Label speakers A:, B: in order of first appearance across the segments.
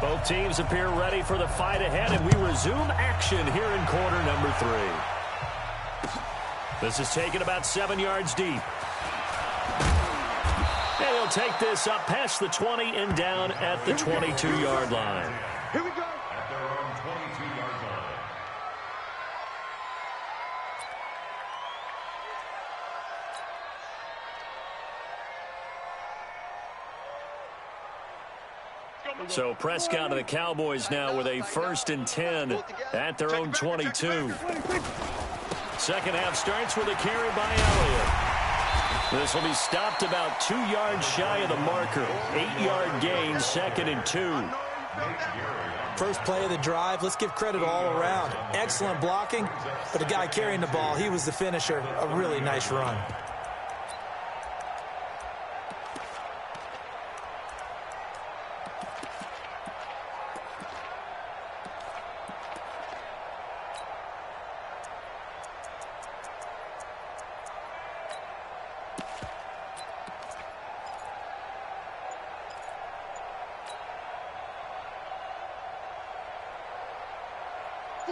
A: Both teams appear ready for the fight ahead, and we resume action here in quarter number 3. This is taken about 7 yards deep. And he'll take this up past the 20 and down at the 22-yard line.
B: Here we go. At their own 22-yard line.
A: So Prescott and the Cowboys now with a 1st and 10 at their own 22. Second half starts with a carry by Elliott. This will be stopped about 2 yards shy of the marker. 8-yard gain, 2nd and 2.
C: First play of the drive, let's give credit all around. Excellent blocking, but the guy carrying the ball, he was the finisher. A really nice run.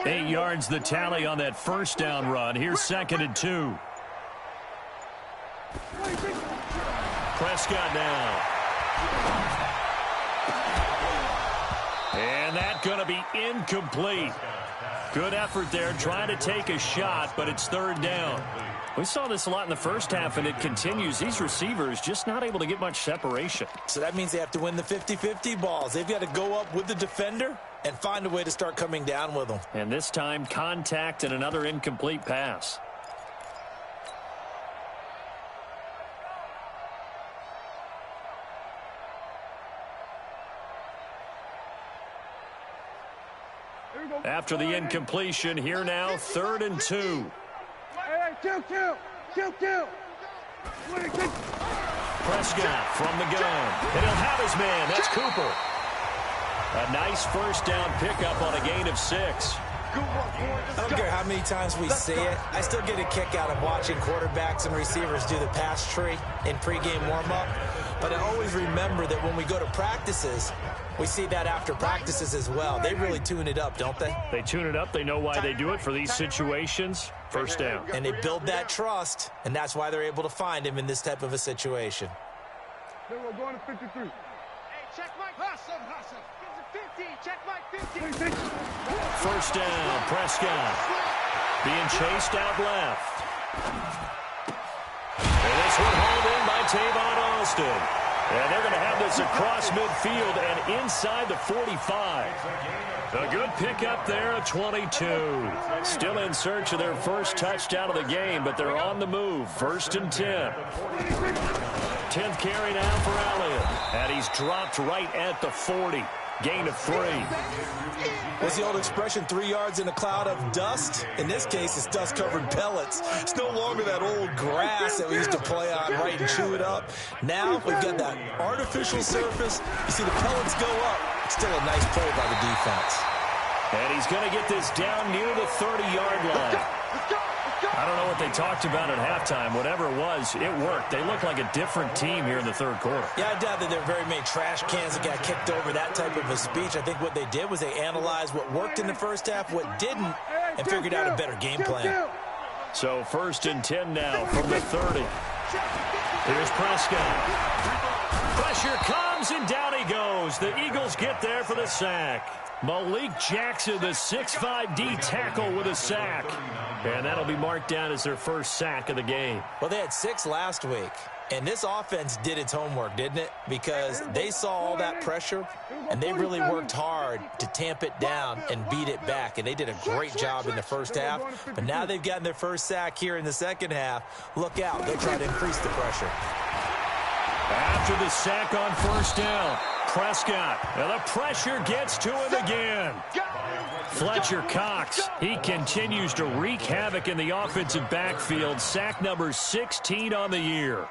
A: Eight yards the tally on that first down run. Here's 2nd and 2. Prescott now. And that's going to be incomplete. Good effort there trying to take a shot, but it's 3rd down. We saw this a lot in the first half, and it continues. These receivers just not able to get much separation.
C: So that means they have to win the 50-50 balls. They've got to go up with the defender and find a way to start coming down with them.
A: And this time, contact and another incomplete pass. After the incompletion, here now, 3rd and 2. Prescott from the gun. And he'll have his man. That's Cooper. A nice first down pickup on a gain of 6.
C: I don't care how many times we see it. I still get a kick out of watching quarterbacks and receivers do the pass tree in pregame warm-up. But I always remember that when we go to practices, we see that after practices as well. They really tune it up, don't they?
A: They tune it up. They know why they do it for these situations. First down.
C: And they build that trust, and that's why they're able to find him in this type of a situation.
D: Then we're going to 53. Hey, check Mike. Hustle. Get the 50. Check Mike 50.
A: First down, Prescott. Being chased out left. And this one hauled in by Tavon Austin. And they're going to have this across midfield and inside the 45. A good pickup there at 22. Still in search of their first touchdown of the game, but they're on the move. 1st and 10. 10th carry now for Elliott. And he's dropped right at the 40. Gain of 3.
C: What's the old expression, 3 yards in a cloud of dust? In this case, it's dust-covered pellets. It's no longer that old grass that we used to play on, right, and chew it up. Now we've got that artificial surface. You see the pellets go up. It's still a nice play by the defense.
A: And he's going to get this down near the 30-yard line. I don't know what they talked about at halftime. Whatever it was, it worked. They look like a different team here in the 3rd quarter.
C: Yeah, I doubt that there are very many trash cans that got kicked over, that type of a speech. I think what they did was they analyzed what worked in the first half, what didn't, and figured out a better game plan.
A: So 1st and 10 now from the 30. Here's Prescott. Pressure comes, and down he goes. The Eagles get there for the sack. Malik Jackson, the 6'5" D tackle with a sack. And that'll be marked down as their first sack of the game.
C: Well, they had 6 last week. And this offense did its homework, didn't it? Because they saw all that pressure, and they really worked hard to tamp it down and beat it back. And they did a great job in the first half. But now they've gotten their first sack here in the second half. Look out. They'll try to increase the pressure.
A: After the sack on first down, Prescott. And the pressure gets to him again. Fletcher Cox, he continues to wreak havoc in the offensive backfield. Sack number 16 on the year.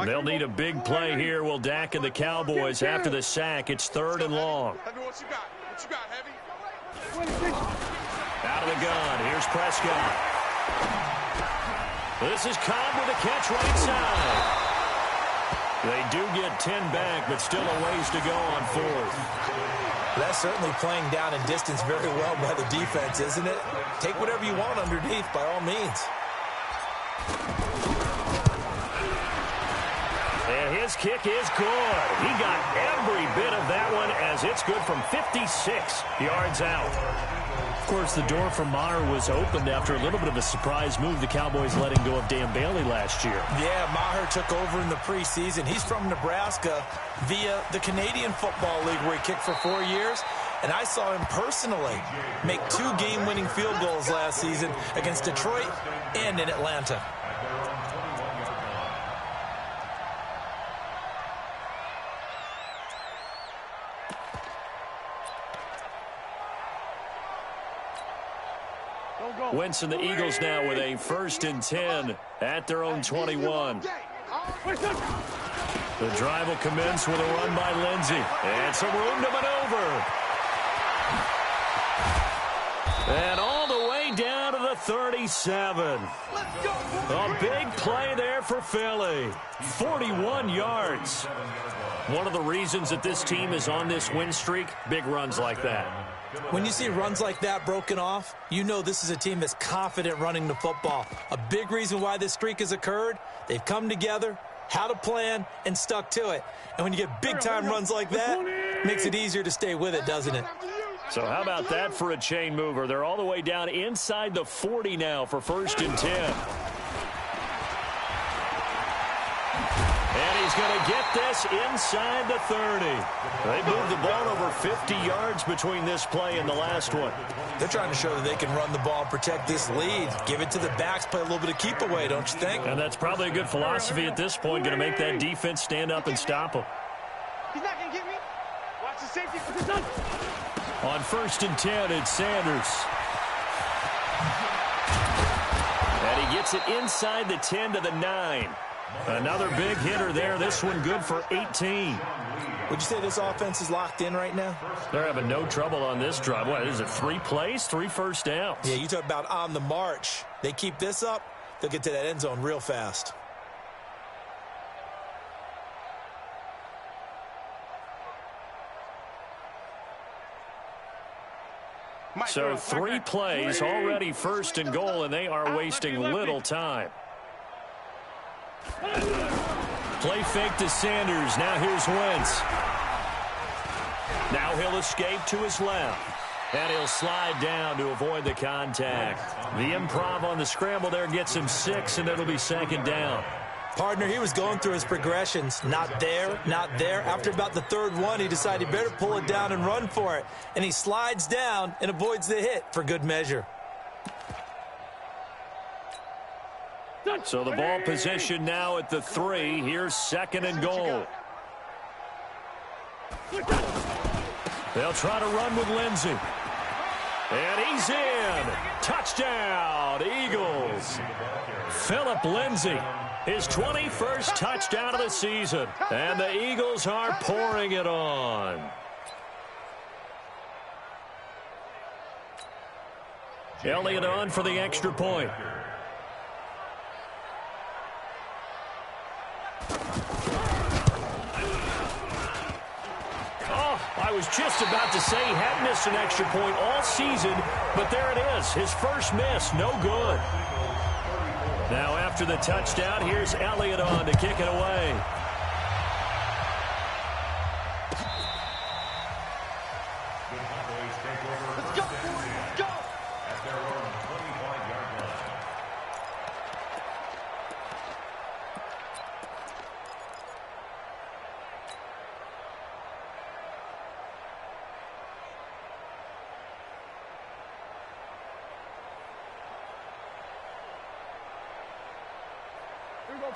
A: They'll need a big play here, will Dak and the Cowboys. After the sack, it's 3rd and long.
D: What you got, Heavy?
A: Out of the gun, here's Prescott. This is Cobb with a catch right side. They do get 10 back, but still a ways to go on fourth.
C: That's certainly playing down and distance very well by the defense, isn't it? Take whatever you want underneath, by all means.
A: And his kick is good. He got every bit of that one as it's good from 56 yards out.
E: Of course, the door for Maher was opened after a little bit of a surprise move. The Cowboys letting go of Dan Bailey last year.
C: Yeah, Maher took over in the preseason. He's from Nebraska via the Canadian Football League where he kicked for 4 years. And I saw him personally make 2 game-winning field goals last season against Detroit and in Atlanta.
A: Wentz and the Eagles now with a 1st and 10 at their own 21. The drive will commence with a run by Lindsey. And some room to maneuver. And all the way down to the 37. A big play there for Philly. 41 yards. One of the reasons that this team is on this win streak, big runs like that.
C: When you see runs like that broken off, you know this is a team that's confident running the football. A big reason why this streak has occurred, they've come together, had a plan, and stuck to it. And when you get big-time runs like that, it makes it easier to stay with it, doesn't it?
A: So how about that for a chain mover? They're all the way down inside the 40 now for 1st and 10. And he's going to get this inside the 30. They moved the ball over 50 yards between this play and the last one.
C: They're trying to show that they can run the ball and protect this lead. Give it to the backs, play a little bit of keep away, don't you think?
A: And that's probably a good philosophy at this point, going to make that defense stand up and stop them.
D: He's not going to get me. Watch the safety.
A: On 1st and 10, it's Sanders. And he gets it inside the 10 to the 9. Another big hitter there. This one good for 18.
C: Would you say this offense is locked in right now?
A: They're having no trouble on this drive. What is it, 3 plays, 3 first downs?
C: Yeah, you talk about on the march. They keep this up, they'll get to that end zone real fast.
A: So 3 plays, already 1st and goal, and they are wasting little time. Play fake to Sanders. Now here's Wentz. Now he'll escape to his left. And he'll slide down to avoid the contact. The improv on the scramble there gets him 6, and it'll be 2nd down.
C: Partner, he was going through his progressions. Not there, not there. After about the 3rd one, he decided he better pull it down and run for it. And he slides down and avoids the hit for good measure.
A: So the ball position now at the 3. Here's 2nd and goal. They'll try to run with Lindsey. And he's in. Touchdown, Eagles. Philip Lindsey, his 21st touchdown of the season. And the Eagles are pouring it on. Elliott on for the extra point. I was just about to say he hadn't missed an extra point all season, but there it is. His first miss, no good. Now after the touchdown, here's Elliott on to kick it away.
D: Let's go, boys, go!
B: At their own 25-yard line.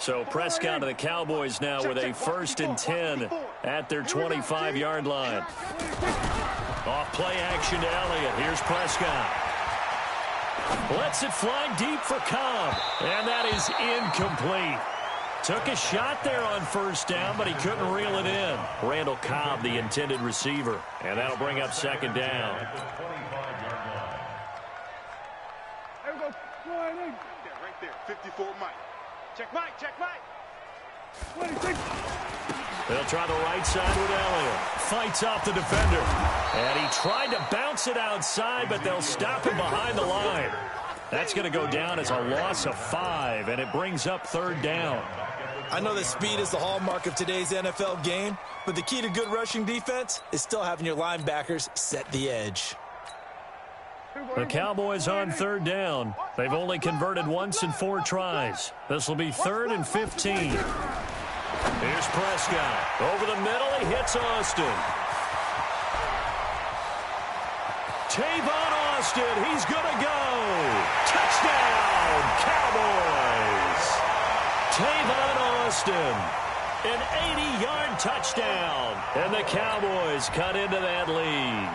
A: So Prescott and the Cowboys now with a 1st and 10 at their 25-yard line. Off play action to Elliott. Here's Prescott. Lets it fly deep for Cobb. And that is incomplete. Took a shot there on 1st down, but he couldn't reel it in. Randall Cobb, the intended receiver. And that'll bring up 2nd down.
D: There we go. Right there. 54 Mike. Check Mike. Check Mike. 26.
A: They'll try the right side with Elliott. Fights off the defender. And he tried to bounce it outside, but they'll stop him behind the line. That's going to go down as a loss of 5, and it brings up 3rd down.
C: I know that speed is the hallmark of today's NFL game, but the key to good rushing defense is still having your linebackers set the edge.
E: The Cowboys on 3rd down. They've only converted once in 4 tries. This will be 3rd and 15.
A: Here's Prescott. Over the middle, he hits Austin. Tavon Austin, he's going to go. Touchdown, Cowboys. Tavon Austin, an 80-yard touchdown. And the Cowboys cut into that lead.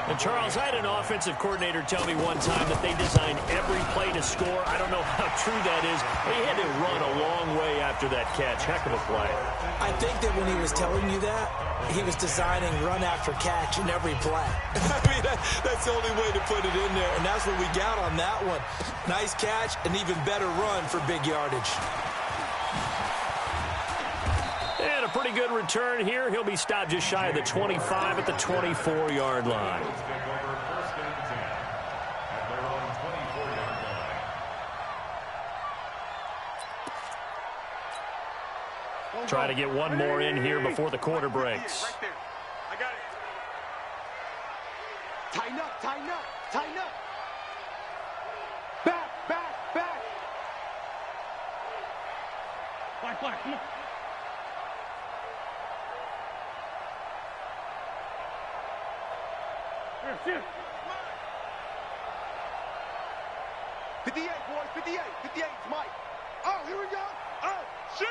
A: And Charles, I had an offensive coordinator tell me one time that they designed every play to score. I don't know how true that is, but he had to run a long way after that catch. Heck of a play.
C: I think that when he was telling you that, he was designing run after catch in every play. I mean, that's the only way to put it in there, and that's what we got on that one. Nice catch, an even better run for big yardage.
A: And a pretty good return here. He'll be stopped just shy of the 25 at the 24-yard line.
E: Try to get one more in here before the quarter breaks.
D: Right there. I got it. Tighten up, tighten up, tighten up. Back, back, back. Black, come on. Here. 58, boys, 58, 58, it's Mike. Oh, here we go. Oh, shift.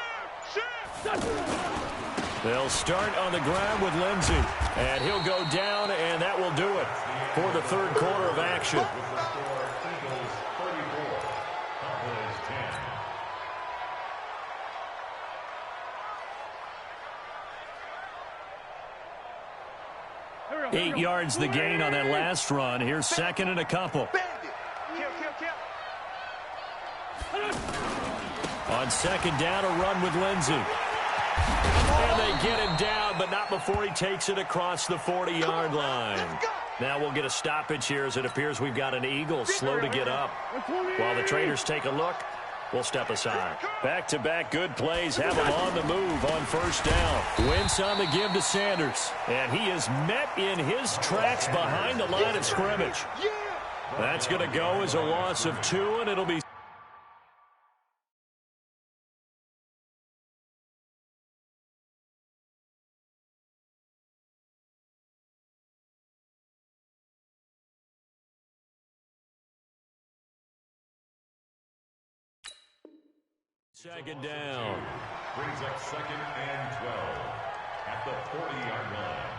A: They'll start on the ground with Lindsey. And he'll go down, and that will do it for the 3rd quarter of action.
E: Eight yards the gain on that last run. Here's 2nd and a couple. On 2nd down, a run with Lindsey. And they get him down, but not before he takes it across the 40-yard line. Now we'll get a stoppage here as it appears we've got an Eagle slow to get up. While the traders take a look, we'll step aside. Back-to-back good plays have him on the move on 1st down. Wentz on the give to Sanders. And he is met in his tracks behind the line of scrimmage. That's going to go as a loss of 2, and it'll be... Second down.
B: Brings up 2nd and 12 at the 40-yard line.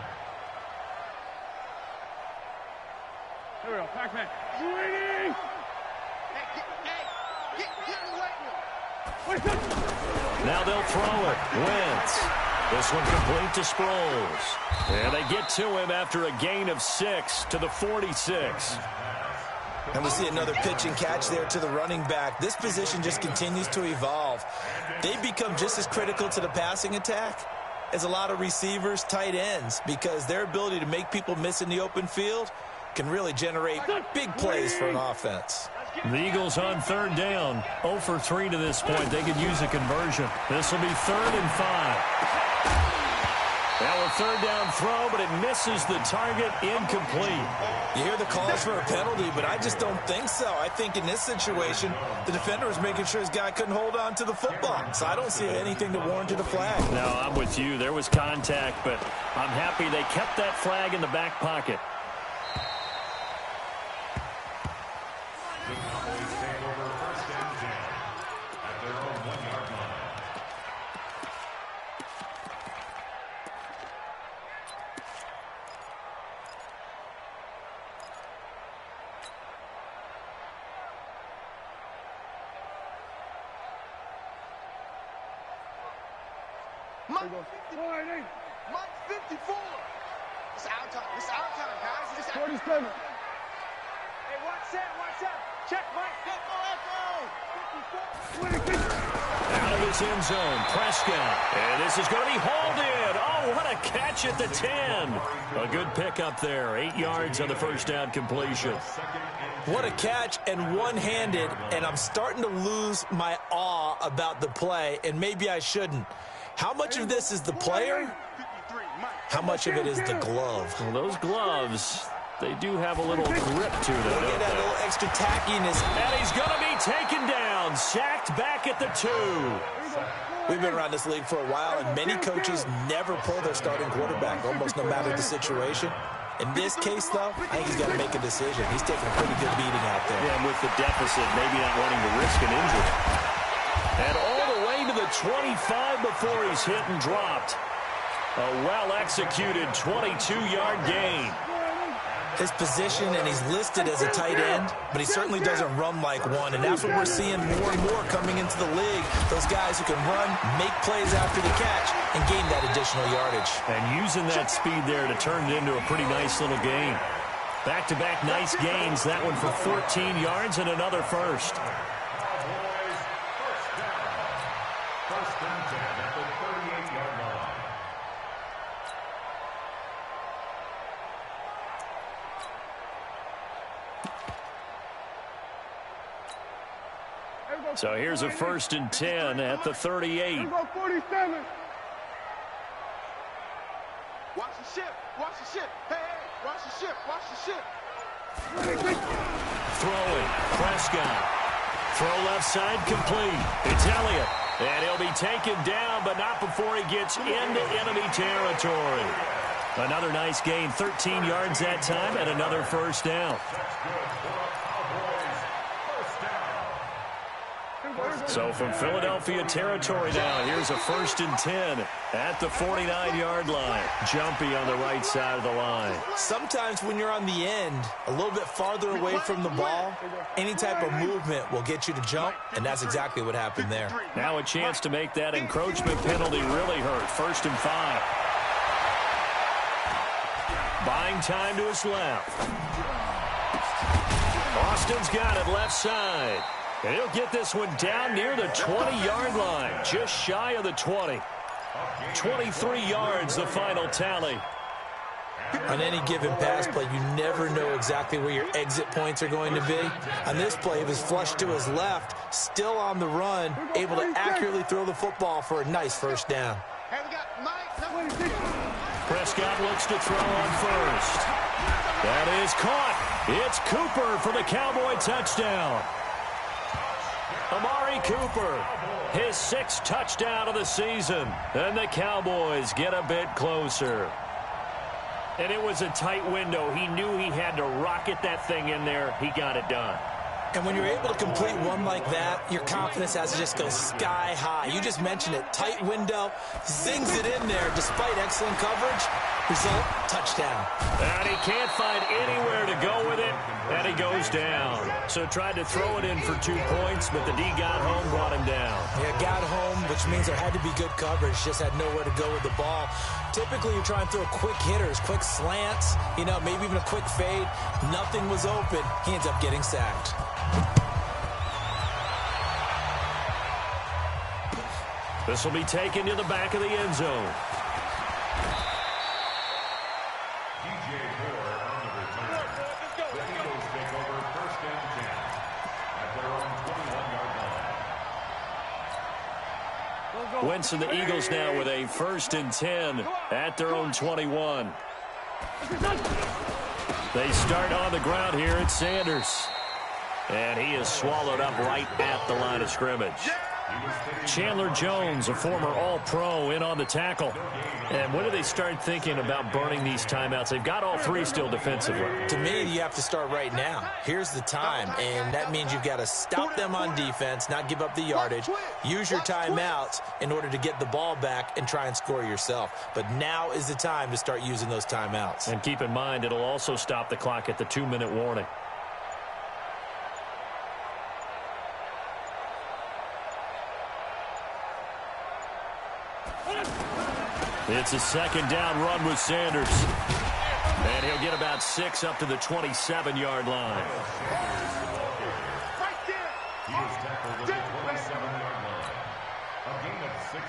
D: Here we go, Pac-Man. Waiting! Get in the weight room.
A: Now they'll throw it. Wentz. This one complete to Sproles. And they get to him after a gain of 6 to the 46.
C: And we see another pitch and catch there to the running back. This position just continues to evolve. They've become just as critical to the passing attack as a lot of receivers, tight ends, because their ability to make people miss in the open field can really generate big plays for an offense.
E: The Eagles on 3rd down. 0 for 3 to this point. They could use a conversion. This will be 3rd and 5. Now a 3rd down throw, but it misses the target, incomplete.
C: You hear the calls for a penalty, but I just don't think so. I think in this situation, the defender was making sure his guy couldn't hold on to the football. So I don't see anything to warrant a flag.
E: No, I'm with you. There was contact, but I'm happy they kept that flag in the back pocket.
B: The Cowboys take over 1st and 10 at their own 1-yard line.
D: Mike 54. It's our time. It's our time, guys. It's our
F: 47.
D: Hey, watch that. Watch out. Check, Mike.
E: Out of his end zone, Prescott. And this is going to be hauled in. Oh, what a catch at the 10. A good pickup there. 8 yards on the first down completion.
C: What a catch, and one-handed, and I'm starting to lose my awe about the play, and maybe I shouldn't. How much of this is the player? How much of it is the glove?
E: Well, those gloves, they do have a little grip to them.
C: Look at that little extra tackiness.
E: And he's going to be taken down, sacked back at the 2.
C: We've been around this league for a while, and many coaches never pull their starting quarterback, almost no matter the situation. In this case, though, I think he's got to make a decision. He's taking a pretty good beating out there.
E: Yeah, and with the deficit, maybe not wanting to risk an injury. And all the way to the 25 before he's hit and dropped. A well-executed 22-yard gain.
C: His position, and he's listed as a tight end, but he certainly doesn't run like one, and that's what we're seeing more and more coming into the league. Those guys who can run, make plays after the catch, and gain that additional yardage.
E: And using that speed there to turn it into a pretty nice little gain. Back-to-back nice gains, that one for 14 yards and another first.
B: First and 10 at the 38-yard line.
E: So here's a first and 10 at the 38.
D: 47. Watch the ship. Watch the ship. Hey, hey, watch the ship. Watch the ship.
E: Throwing, Prescott. Throw left side complete. It's Elliott. And he'll be taken down, but not before he gets into enemy territory. Another nice gain, 13 yards that time, and another first down. So from Philadelphia territory now, here's a first and 10 at the 49-yard line. Jumpy on the right side of the line.
C: Sometimes when you're on the end, a little bit farther away from the ball, any type of movement will get you to jump, and that's exactly what happened there.
E: Now a chance to make that encroachment penalty really hurt. First and 5. Buying time to his left. Austin's got it left side. And he'll get this one down near the 20-yard line, just shy of the 20. 23 yards, the final tally.
C: On any given pass play, you never know exactly where your exit points are going to be. On this play, he was flushed to his left, still on the run, able to accurately throw the football for a nice first down.
E: Prescott looks to throw on first. That is caught. It's Cooper for the Cowboy touchdown. Amari Cooper, his 6th touchdown of the season. And the Cowboys get a bit closer. And it was a tight window. He knew he had to rocket that thing in there. He got it done.
C: And when you're able to complete one like that, your confidence has to just go sky high. You just mentioned it. Tight window, zings it in there despite excellent coverage. Result, touchdown.
E: And he can't find anywhere to go with it, and he goes down. So tried to throw it in for 2 points, but the D got home, brought him down.
C: Yeah, got home, which means there had to be good coverage. Just had nowhere to go with the ball. Typically, you're trying to throw quick hitters, quick slants, maybe even a quick fade. Nothing was open. He ends up getting sacked.
E: This will be taken to the back of the end zone. Wentz and the Eagles now with a first and 10 at their own 21. They start on the ground here at Sanders. And he is swallowed up right at the line of scrimmage. Chandler Jones, a former All-Pro, in on the tackle. And when do they start thinking about burning these timeouts? They've got all 3 still defensively.
C: To me, you have to start right now. Here's the time, and that means you've got to stop them on defense, not give up the yardage, use your timeouts in order to get the ball back and try and score yourself. But now is the time to start using those timeouts.
E: And keep in mind, it'll also stop the clock at the 2-minute warning. It's a second down run with Sanders. And he'll get about 6 up to the 27-yard line.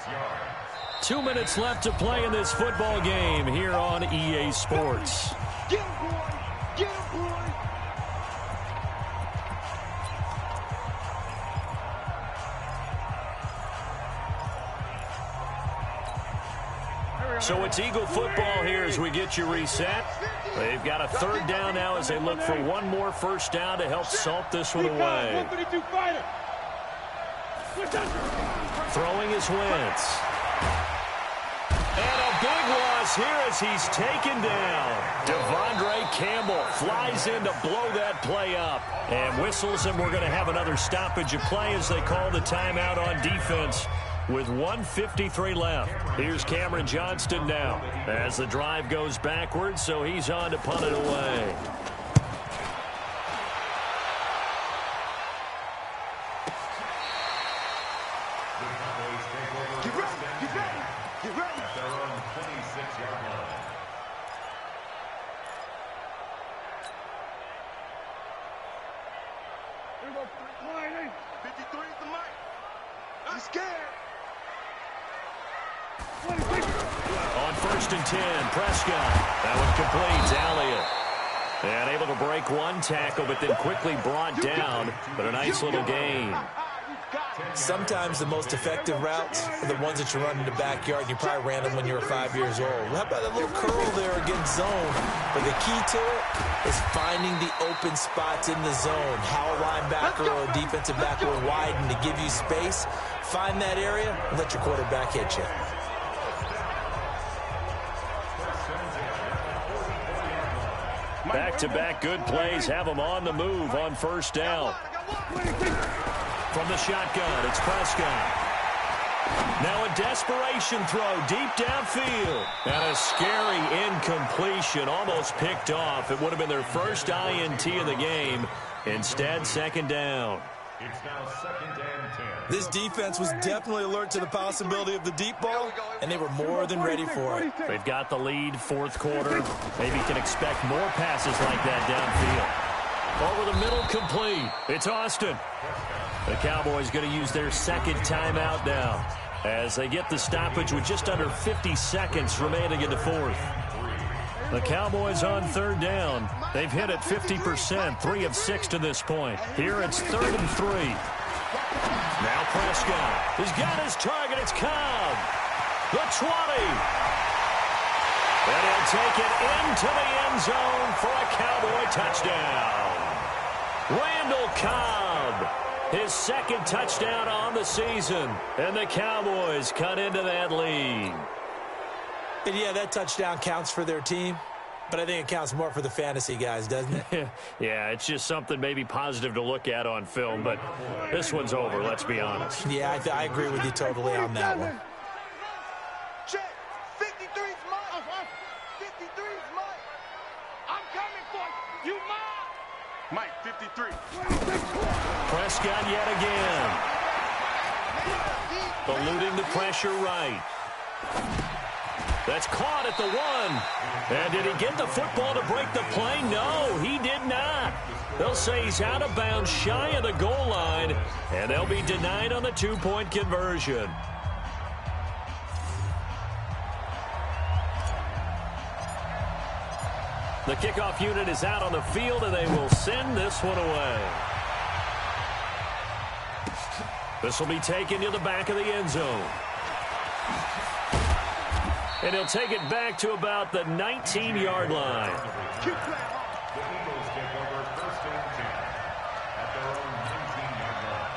B: yards.
E: 2 minutes left to play in this football game here on EA Sports.
D: Get him, boy! Get him, boy!
E: So it's Eagle football here as we get you reset. They've got a third down now as they look for one more first down to help salt this one away. Throwing is Wentz. And a big loss here as he's taken down. Devondre Campbell flies in to blow that play up and whistles, and we're going to have another stoppage of play as they call the timeout on defense with 1:53 left. Here's Cameron Johnston now as the drive goes backwards, so he's on to punt it away. On 1st and 10, Prescott. That one completes. Elliott. And able to break one tackle, but then quickly brought down. But a nice little gain.
C: Sometimes the most effective routes are the ones that you run in the backyard, and you probably ran them when you were 5 years old. How about that little curl there against zone? But the key to it is finding the open spots in the zone. How a linebacker or a defensive back will widen to give you space. Find that area and let your quarterback hit you.
E: Back-to-back good plays have them on the move on first down. From the shotgun, it's Prescott. Now a desperation throw deep downfield. And a scary incompletion, almost picked off. It would have been their first INT of the game. Instead, second down.
B: It's now 2nd and 10.
C: This defense was definitely alert to the possibility of the deep ball, and they were more than ready for it.
E: They've got the lead, fourth quarter. Maybe can expect more passes like that downfield. Over the middle, complete. It's Austin. The Cowboys going to use their second timeout now as they get the stoppage with just under 50 seconds remaining in the fourth. The Cowboys on third down. They've hit it 50%, 3 of 6 to this point. Here it's 3rd and 3. Now Prescott. He's got his target. It's Cobb. The 20. And he'll take it into the end zone for a Cowboy touchdown. Randall Cobb. His second touchdown on the season. And the Cowboys cut into that lead.
C: And yeah, that touchdown counts for their team, but I think it counts more for the fantasy guys, doesn't it?
E: Yeah, it's just something maybe positive to look at on film, but this one's over, let's be honest.
C: Yeah, I agree with you totally on that one.
D: Check. 53's mine. 53's mine. I'm coming for you. You mine. Mike, 53.
E: Prescott yet again. Eluding the pressure right. That's caught at the 1. And did he get the football to break the play? No, he did not. They'll say he's out of bounds shy of the goal line, and they'll be denied on the 2-point conversion. The kickoff unit is out on the field, and they will send this one away. This will be taken to the back of the end zone. And he'll take it back to about the 19-yard line.
B: The Eagles take over 1st and 10 at their own 19-yard line.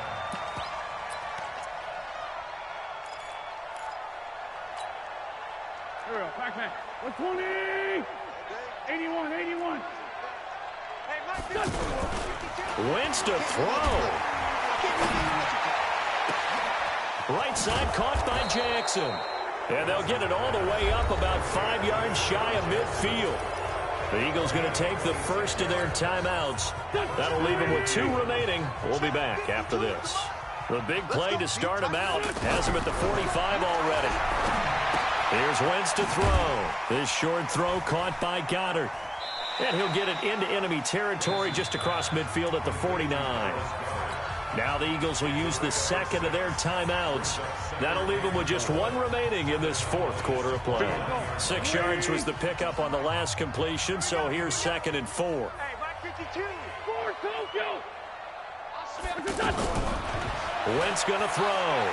D: Here we go. Back. 120. 81. Hey, Mike.
E: Wentz to throw. Right side caught by Jackson. And they'll get it all the way up about 5 yards shy of midfield. The Eagles going to take the first of their timeouts. That'll leave them with 2 remaining. We'll be back after this. The big play to start him out has him at the 45 already. Here's Wentz to throw. This short throw caught by Goddard. And he'll get it into enemy territory just across midfield at the 49. Now the Eagles will use the second of their timeouts. That'll leave them with just one remaining in this fourth quarter of play. 6 yards was the pickup on the last completion, so here's 2nd and 4. Wentz going to throw.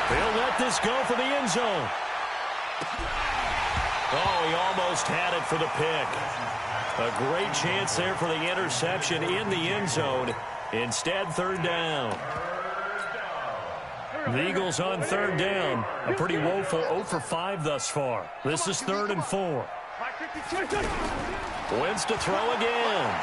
E: He'll let this go for the end zone. Oh, he almost had it for the pick. A great chance there for the interception in the end zone. Instead, 3rd down. The Eagles on 3rd down. A pretty woeful 0 for 5 thus far. This is 3rd and 4. Wentz to throw again.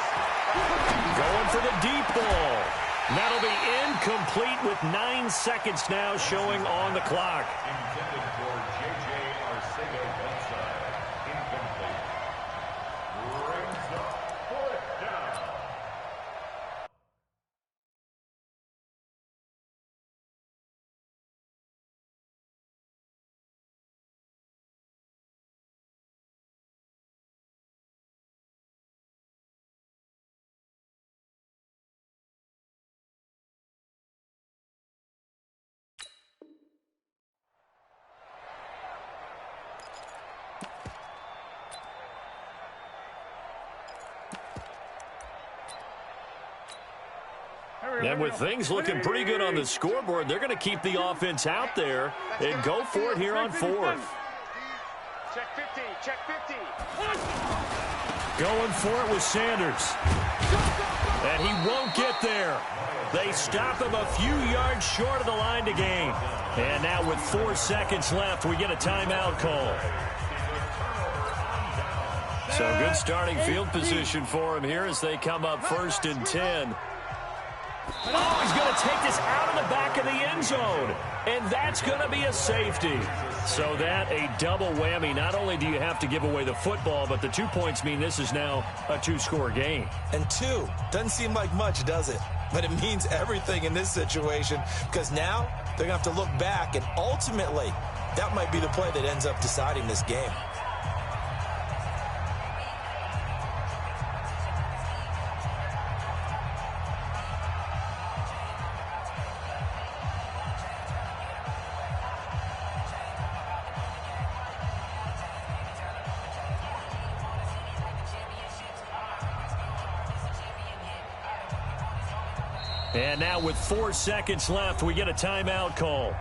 E: Going for the deep ball. That'll be incomplete with 9 seconds now showing on the clock.
B: Intended for J.J. Arcega-Whiteside. Incomplete. Brings up 4th down.
E: And with things looking pretty good on the scoreboard, they're going to keep the offense out there and go for it here on 4th.
D: Check 50, check 50.
E: Going for it with Sanders. And he won't get there. They stop him a few yards short of the line to gain. And now with 4 seconds left, we get a timeout call. So good starting field position for him here as they come up 1st and 10. Oh, he's going to take this out of the back of the end zone. And that's going to be a safety. So that a double whammy. Not only do you have to give away the football, but the 2 points mean this is now a 2-score game.
C: And 2 doesn't seem like much, does it? But it means everything in this situation because now they're going to have to look back, and ultimately that might be the play that ends up deciding this game.
E: And now with 4 seconds left, we get a timeout call.